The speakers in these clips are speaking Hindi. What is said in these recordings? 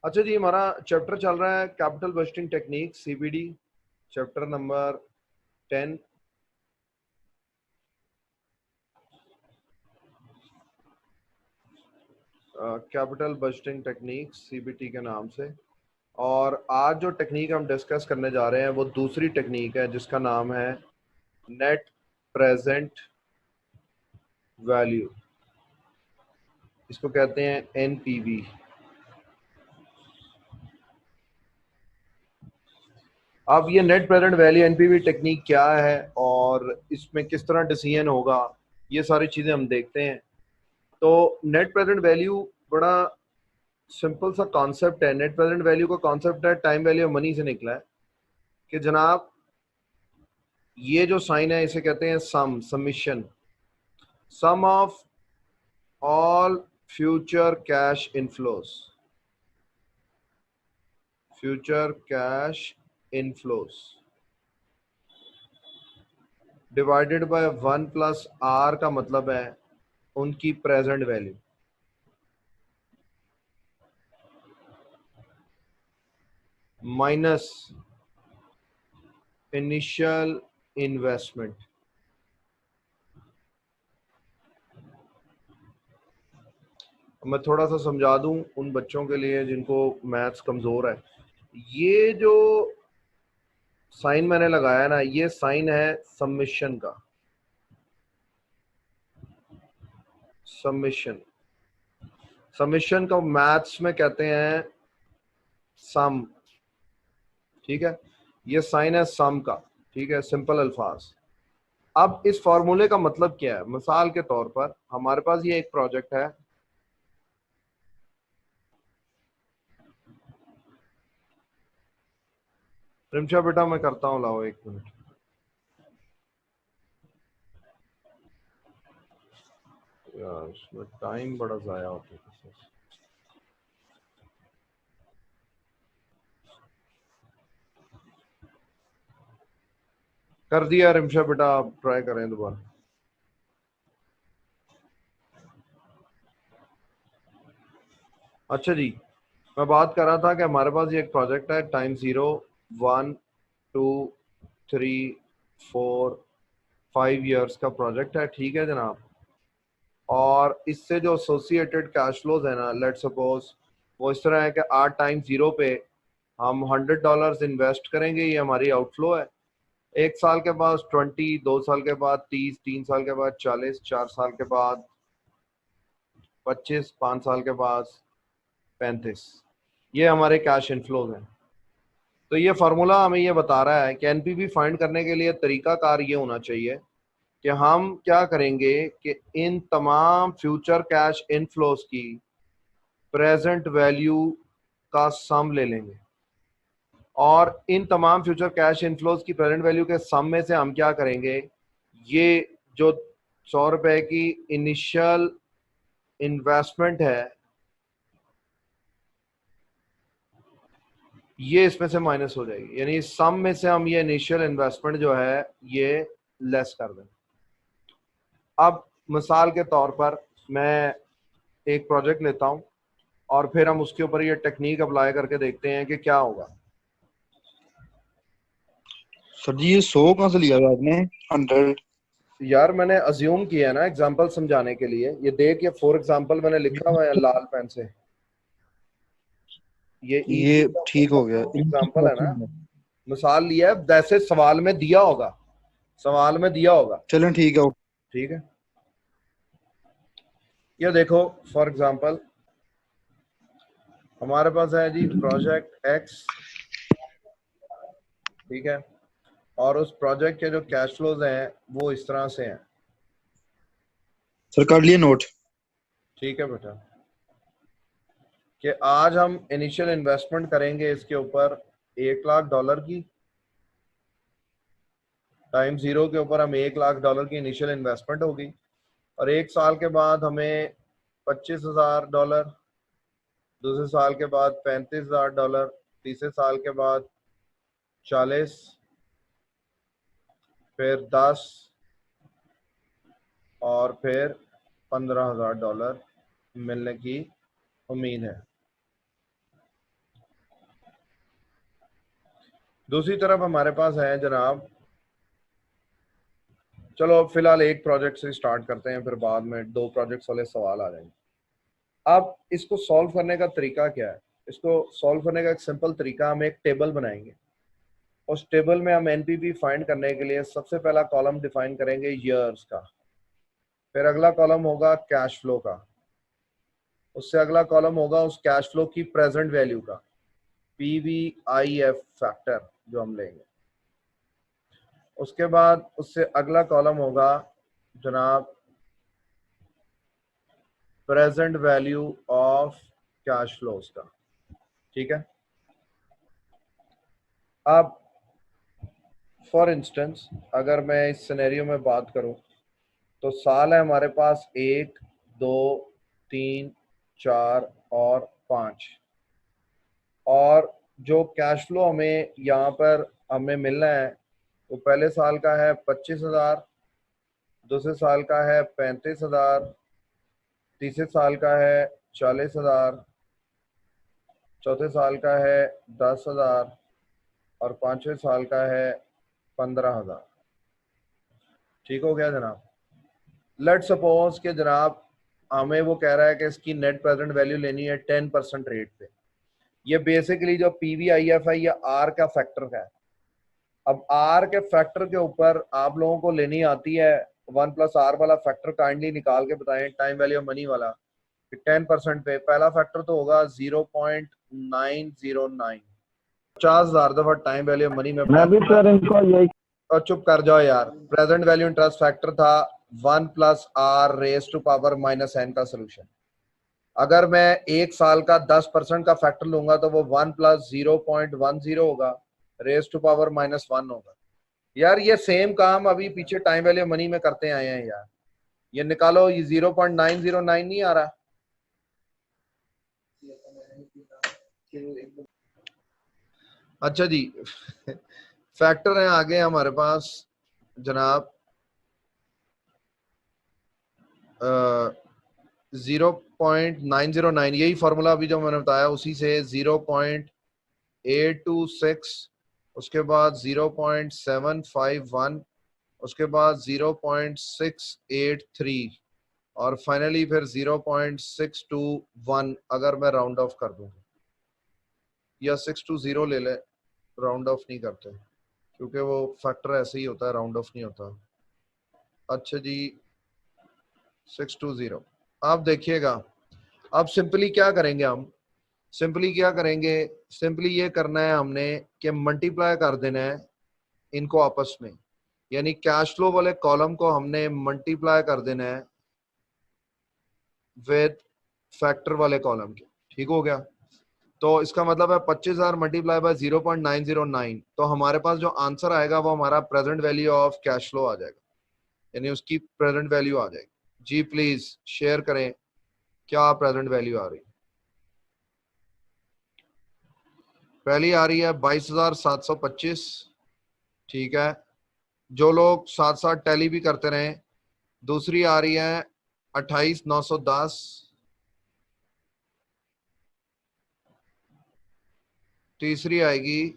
अच्छा जी, हमारा चैप्टर चल रहा है capital budgeting technique, CBD, chapter number 10। Capital budgeting technique CBT के नाम से। और आज जो टेक्निक हम डिस्कस करने जा रहे हैं वो दूसरी टेक्निक है जिसका नाम है नेट प्रेजेंट वैल्यू। इसको कहते हैं एनपीवी। अब ये net present value NPV technique क्या है और इसमें किस तरह डिसीजन होगा, ये सारी चीज़ें हम देखते हैं। तो नेट प्रेजेंट वैल्यू बड़ा सिंपल सा कॉन्सेप्ट है। नेट प्रेजेंट वैल्यू का कॉन्सेप्ट है टाइम वैल्यू ऑफ मनी से निकला है कि जनाब ये जो साइन है इसे कहते हैं summation, sum of all future cash inflows, future cash inflows divided by 1 plus R का मतलब है उनकी present value minus initial investment. मैं थोड़ा सा समझा दूं उन बच्चों के लिए जिनको मैथ्स कमजोर है। ये जो साइन मैंने लगाया ना, ये साइन है सबमिशन का। सबमिशन, सबमिशन को मैथ्स में कहते हैं सम। ठीक है, ये साइन है सम का। ठीक है, सिंपल अल्फाज। अब इस फॉर्मूले का मतलब क्या है? मिसाल के तौर पर हमारे पास ये एक प्रोजेक्ट है, रिमशा बेटा मैं करता हूँ, लाओ 1 मिनट। यार इसमें टाइम बड़ा जाया होता है। कर दिया रिमशा बेटा, आप ट्राई करें दोबारा। अच्छा जी, मैं बात कर रहा था कि हमारे पास ये एक प्रोजेक्ट है, टाइम 0, 1, 2, 3, 4, 5 ईयर्स का प्रोजेक्ट है। ठीक है जनाब, और इससे जो एसोसिएटेड कैश फ्लोज है ना, लेट सपोज वो इस तरह है कि आज टाइम 0 पे हम $100 इन्वेस्ट करेंगे, ये हमारी आउटफ्लो है। 1 साल के बाद 20, 2 साल के बाद 30, 3 साल के बाद 40, 4 साल के बाद 25, 5 साल के बाद 35, ये हमारे कैश इनफ्लोज हैं। तो ये फार्मूला हमें ये बता रहा है कि एनपीवी फाइंड करने के लिए तरीकाकार ये होना चाहिए कि हम क्या करेंगे कि इन तमाम फ्यूचर कैश इनफ्लोज की प्रेजेंट वैल्यू का सम ले लेंगे, और इन तमाम फ्यूचर कैश इनफ्लोज की प्रेजेंट वैल्यू के सम में से हम क्या करेंगे, ये जो 100 रुपए की इनिशियल इन्वेस्टमेंट है ये इसमें से माइनस हो जाएगी, यानी सम में से हम ये इनिशियल इन्वेस्टमेंट जो है ये लेस कर दें। अब मिसाल के तौर पर मैं एक प्रोजेक्ट लेता हूं और फिर हम उसके ऊपर ये टेक्निक अप्लाई करके देखते हैं कि क्या होगा। सर जी ये 100 कहाँ से लिया था आपने? 100? यार मैंने अज्यूम किया है ना एग्जांपल समझाने के लिए। ये देख, ये फॉर एग्जांपल मैंने लिखा हुआ है लाल पेन से, ये ये ठीक हो गया। एग्जांपल है ना, मिसाल लिया है, जैसे सवाल में दिया होगा, सवाल में दिया होगा। चलें ठीक है। ठीक है, ये देखो फॉर एग्जांपल हमारे पास है जी प्रोजेक्ट एक्स। ठीक है, और उस प्रोजेक्ट के जो कैश फ्लोज हैं वो इस तरह से हैं। सर कर लिए नोट। ठीक है बेटा, कि आज हम इनिशियल इन्वेस्टमेंट करेंगे इसके ऊपर $1,00,000 की। टाइम 0 के ऊपर हम $1,00,000 की इनिशियल इन्वेस्टमेंट होगी, और 1 साल के बाद हमें $25,000, दूसरे साल के बाद $35,000, तीसरे साल के बाद 40, फिर 10, और फिर $15,000 मिलने की उम्मीद है। दूसरी तरफ हमारे पास है जनाब, चलो अब फिलहाल एक प्रोजेक्ट से स्टार्ट करते हैं, फिर बाद में दो प्रोजेक्ट्स वाले सवाल आ जाएंगे। अब इसको सॉल्व करने का तरीका क्या है? इसको सॉल्व करने का एक सिंपल तरीका, हम एक टेबल बनाएंगे। उस टेबल में हम एनपीवी फाइंड करने के लिए सबसे पहला कॉलम डिफाइन करेंगे ईयर्स का, फिर अगला कॉलम होगा कैश फ्लो का, उससे अगला कॉलम होगा उस कैश फ्लो की प्रेजेंट वैल्यू का, पीवीआईएफ फैक्टर जो हम लेंगे। उसके बाद उससे अगला कॉलम होगा जनाब present value of cash flows का। ठीक है। अब फॉर इंस्टेंस अगर मैं इस सिनेरियो में बात करूं तो साल है हमारे पास 1, 2, 3, 4 और 5, और जो कैश फ्लो हमें यहाँ पर हमें मिलना है वो पहले साल का है 25,000, दूसरे साल का है 35,000, तीसरे साल का है 40,000, चौथे साल का है 10,000 और पांचवें साल का है 15,000। ठीक हो गया जनाब। लेट सपोज के जनाब हमें वो कह रहा है कि इसकी नेट प्रेजेंट वैल्यू लेनी है 10% रेट पे। ये बेसिकली जो पीवीआईएफ है ये आर का फैक्टर है। अब आर के फैक्टर के ऊपर आप लोगों को लेनी आती है 1+r वाला फैक्टर, काइंडली निकाल के बताएं टाइम वैल्यू मनी वाला। 10% पे पहला फैक्टर तो होगा 0.909, 50,000 दफा टाइम वैल्यू मनी में। मैं भी सर इनको यही। और चुप कर जाओ यार, प्रेजेंट वैल्यू इंटरेस्ट फैक्टर था 1+r⁻n का सोल्यूशन। अगर मैं एक साल का 10% का फैक्टर लूंगा तो वो 1+0.10 होगा, raised to power -1 होगा। यार ये सेम काम अभी पीछे टाइम वैल्यू मनी में करते आए हैं यार। ये निकालो, ये 0.909 नहीं आ रहा। अच्छा जी फैक्टर है आगे हमारे पास जनाब 0.909, यही फॉर्मूला अभी जो मैंने बताया उसी से 0.826, उसके बाद 0.751, उसके बाद 0.683 और फाइनली फिर 0.621 अगर मैं राउंड ऑफ कर दूं, या 620 ले ले, राउंड ऑफ नहीं करते क्योंकि वो फैक्टर ऐसे ही होता है, राउंड ऑफ नहीं होता। अच्छा जी 620। आप देखिएगा अब सिंपली क्या करेंगे, हम सिंपली क्या करेंगे, सिंपली ये करना है हमने कि मल्टीप्लाई कर देना है इनको आपस में, यानी कैश फ्लो वाले कॉलम को हमने मल्टीप्लाई कर देना है विद फैक्टर वाले कॉलम के। ठीक हो गया। तो इसका मतलब है 25,000 मल्टीप्लाई बाय 0.909, तो हमारे पास जो आंसर आएगा वो हमारा present value of cash flow आ जाएगा, यानी उसकी प्रेजेंट वैल्यू आ जाएगी। जी प्लीज शेयर करें क्या प्रेजेंट वैल्यू आ रही। पहली आ रही है 22,725। ठीक है, जो लोग साथ साथ टैली भी करते रहे। दूसरी आ रही है 28,910। तीसरी आएगी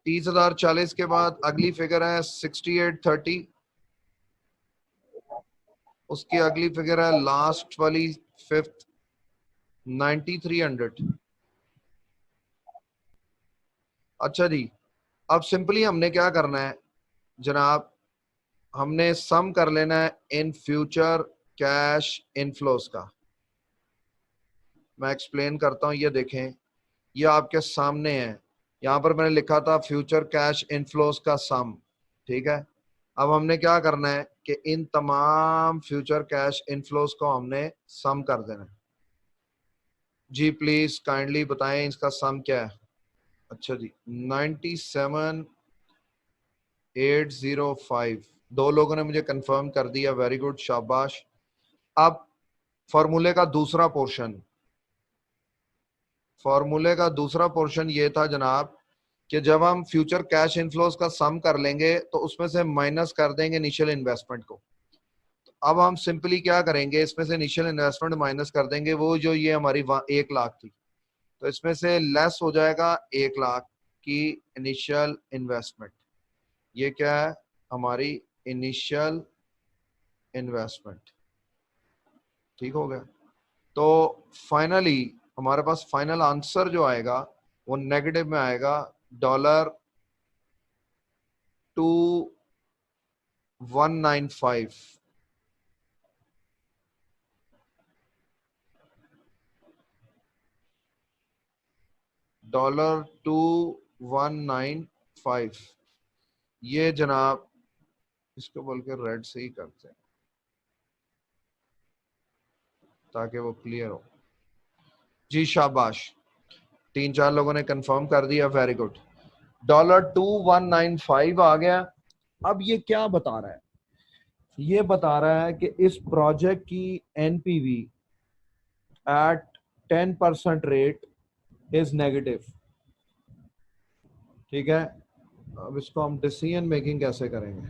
30,040 के बाद अगली फिगर है 6830। उसकी अगली फिगर है लास्ट वाली फिफ्थ 9300। अच्छा जी, अब सिंपली हमने क्या करना है जनाब, हमने सम कर लेना है इन फ्यूचर कैश इनफ्लोस का। मैं एक्सप्लेन करता हूं, ये देखें ये आपके सामने है, यहां पर मैंने लिखा था फ्यूचर कैश इनफ्लोस का सम। ठीक है, अब हमने क्या करना है कि इन तमाम फ्यूचर कैश इनफ्लोस को हमने सम कर देना है। जी प्लीज काइंडली बताएं इसका सम क्या है। अच्छा जी 97,805, दो लोगों ने मुझे कंफर्म कर दिया, वेरी गुड, शाबाश। अब फॉर्मूले का दूसरा पोर्शन, फॉर्मूले का दूसरा पोर्शन ये था जनाब कि जब हम फ्यूचर कैश इनफ्लोस का सम कर लेंगे तो उसमें से माइनस कर देंगे इनिशियल इन्वेस्टमेंट को। तो अब हम सिंपली क्या करेंगे, इसमें से इनिशियल इन्वेस्टमेंट माइनस कर देंगे, वो जो ये हमारी 1 लाख थी, तो इसमें से लेस हो जाएगा 1 लाख की इनिशियल इन्वेस्टमेंट। ये क्या है? हमारी इनिशियल इन्वेस्टमेंट। ठीक हो गया? तो फाइनली हमारे पास फाइनल आंसर जो आएगा वो नेगेटिव में आएगा, $2195। $2195। ये जनाब, इसको बोल के रेड से ही करते हैं ताकि वो क्लियर हो। जी शाबाश, 3-4 लोगों ने कंफर्म कर दिया, वेरी गुड। $2195 आ गया। अब ये क्या बता रहा है? ये बता रहा है कि इस प्रोजेक्ट की NPV at 10% rate is negative. ठीक है, अब इसको हम डिसीजन मेकिंग कैसे करेंगे?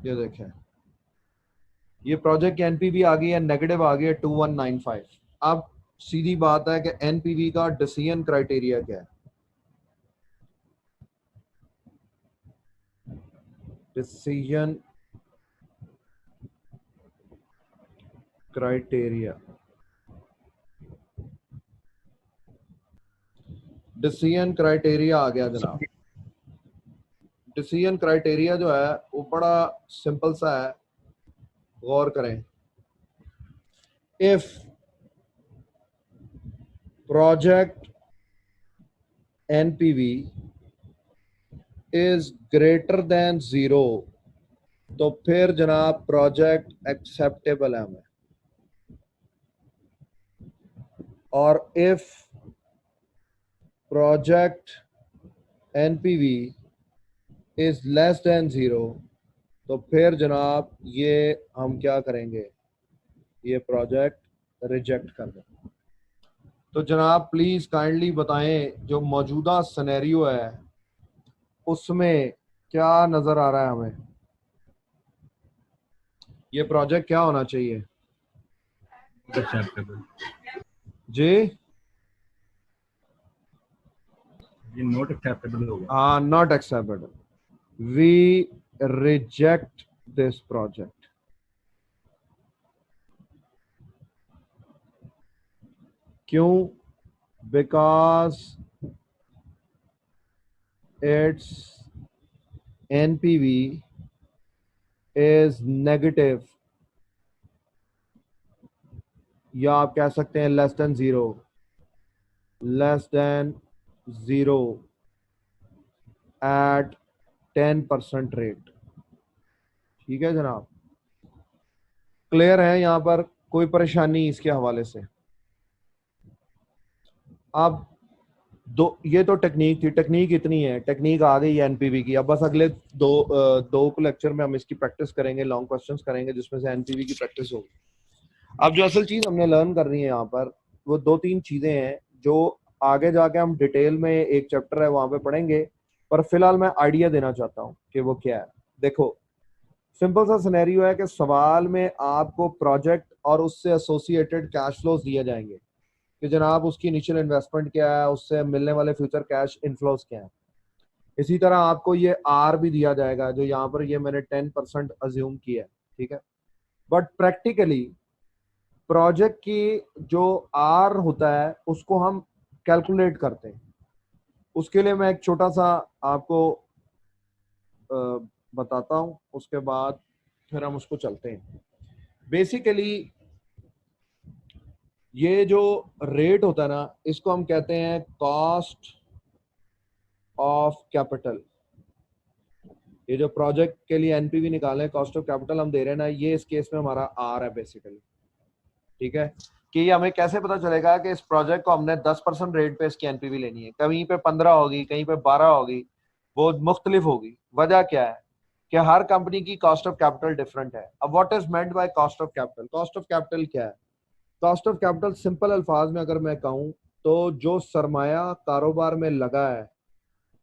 ये देखें, ये प्रोजेक्ट की एनपीवी आ गई है, नेगेटिव आ गई है 2195। अब सीधी बात है कि एनपीवी का डिसीजन क्राइटेरिया क्या है? डिसीजन क्राइटेरिया, डिसीजन क्राइटेरिया आ गया जनाब। डिसीजन क्राइटेरिया जो है वो बड़ा सिंपल सा है, गौर करें। If project NPV is greater than 0, तो फिर जनाब प्रोजेक्ट एक्सेप्टेबल है हमें। और if project NPV is less than 0, तो फिर जनाब ये हम क्या करेंगे? ये प्रोजेक्ट रिजेक्ट कर दें। तो जनाब प्लीज काइंडली बताएं, जो मौजूदा सिनेरियो है उसमें क्या नजर आ रहा है हमें? ये प्रोजेक्ट क्या होना चाहिए जी? ये नॉट एक्सेप्टेबल होगा। हाँ, not acceptable. We reject this project. क्यों? Because it's NPV is negative, या आप कह सकते हैं less than 0, less than 0 at 10% rate. ठीक है जनाब, क्लियर है? यहां पर कोई परेशानी इसके हवाले से? अब ये तो टेक्निक थी, टेक्निक इतनी है, टेक्निक आ गई है एनपीवी की। अब बस अगले दो लेक्चर में हम इसकी प्रैक्टिस करेंगे, लॉन्ग क्वेश्चंस करेंगे जिसमें से एनपीवी की प्रैक्टिस होगी। अब जो असल चीज हमने लर्न करनी है यहाँ पर, वो 2-3 चीजें हैं जो आगे जाके हम डिटेल में, एक चैप्टर है वहां पे पढ़ेंगे, पर फिलहाल मैं आइडिया देना चाहता हूँ कि वो क्या है। देखो, सिंपल सा सिनेरियो है कि सवाल में आपको प्रोजेक्ट और उससे एसोसिएटेड कैश फ्लोज दिए जाएंगे कि जनाब उसकी इनिशियल इन्वेस्टमेंट क्या है, उससे मिलने वाले फ्यूचर कैश इनफ्लोज क्या है। इसी तरह आपको ये आर भी दिया जाएगा, जो यहाँ पर ये मैंने 10% अज्यूम किया है। ठीक है, बट प्रैक्टिकली प्रोजेक्ट की जो आर होता है उसको हम कैलकुलेट करते हैं। उसके लिए मैं एक छोटा सा आपको बताता हूं, उसके बाद फिर हम उसको चलते हैं। बेसिकली ये जो रेट होता है ना, इसको हम कहते हैं कॉस्ट ऑफ कैपिटल। ये जो प्रोजेक्ट के लिए एनपीवी निकाले, कॉस्ट ऑफ कैपिटल हम दे रहे हैं ना, ये इस केस में हमारा आर है बेसिकली। ठीक है, कि हमें कैसे पता चलेगा कि इस प्रोजेक्ट को हमने 10% रेट पे इसकी एनपीवी लेनी है, कहीं पे 15 होगी, कहीं पे 12 होगी, वो मुख्तलिफ होगी। वजह क्या है कि हर कंपनी की कॉस्ट ऑफ कैपिटल डिफरेंट है। अब what is meant by cost of capital? Cost of capital क्या है? कॉस्ट ऑफ कैपिटल सिंपल अल्फाज में अगर मैं कहूं तो जो सरमाया कारोबार में लगा है,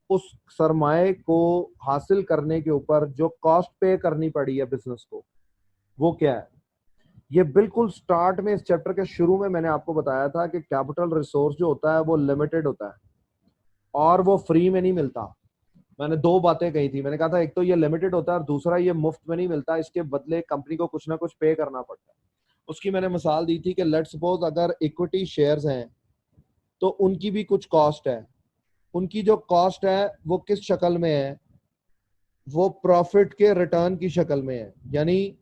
उस सरमाए को हासिल करने के ऊपर जो कॉस्ट पे करनी पड़ी है बिजनेस को, वो क्या है? ये बिल्कुल स्टार्ट में, इस चैप्टर के शुरू में मैंने आपको बताया था कि कैपिटल रिसोर्स जो होता है वो लिमिटेड होता है। और वो फ्री में नहीं मिलता। मैंने दो बातें कही थी, मैंने कहा था एक तो ये लिमिटेड होता है और दूसरा ये मुफ्त में नहीं मिलता, इसके बदले कंपनी को कुछ ना कुछ पे करना पड़ता है। उसकी मैंने मिसाल दी थी कि लेट सपोज अगर इक्विटी शेयर्स हैं तो उनकी भी कुछ कॉस्ट है। उनकी जो कॉस्ट है वो किस शक्ल में है, वो प्रॉफिट के रिटर्न की शक्ल में है। यानी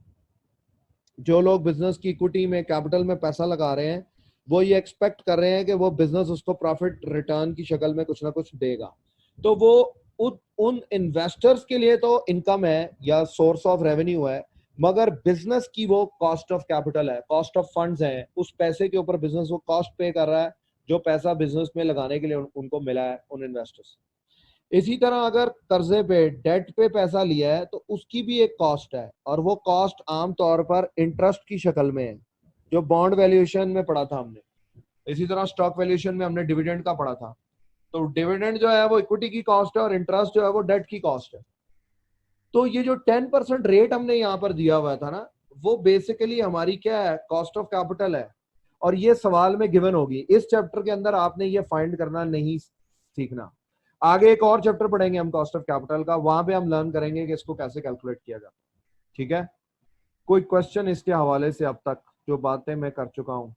जो लोग बिजनेस की इक्विटी में कैपिटल में पैसा लगा रहे हैं वो ये एक्सपेक्ट कर रहे हैं कि वो बिजनेस उसको प्रॉफिट रिटर्न की शक्ल में कुछ ना कुछ देगा। तो वो उन इन्वेस्टर्स के लिए तो इनकम है या सोर्स ऑफ रेवेन्यू है, मगर बिजनेस की वो कॉस्ट ऑफ कैपिटल है, कॉस्ट ऑफ फंड्स है। उस पैसे के ऊपर बिजनेस वो कॉस्ट पे कर रहा है जो पैसा बिजनेस में लगाने के लिए उनको मिला है उन इन्वेस्टर्स। इसी तरह अगर कर्जे पे डेट पे पैसा लिया है तो उसकी भी एक कॉस्ट है, और वो कॉस्ट आमतौर पर इंटरेस्ट की शक्ल में है, जो बॉन्ड वैल्यूएशन में पढ़ा था हमने। इसी तरह स्टॉक वैल्यूएशन में हमने डिविडेंड का पढ़ा था। तो डिविडेंड जो है वो इक्विटी की कॉस्ट है और इंटरेस्ट जो है वो डेट की कॉस्ट है। तो ये जो 10% रेट हमने यहाँ पर दिया हुआ था ना, वो बेसिकली हमारी क्या है, कॉस्ट ऑफ कैपिटल है। और ये सवाल में गिवन होगी, इस चैप्टर के अंदर आपने ये फाइंड करना नहीं सीखना। आगे एक और चैप्टर पढ़ेंगे हम कॉस्ट ऑफ कैपिटल का, वहां पे हम लर्न करेंगे कि इसको कैसे कैलकुलेट किया जाता है। ठीक है, कोई क्वेश्चन इसके हवाले से अब तक जो बातें मैं कर चुका हूं?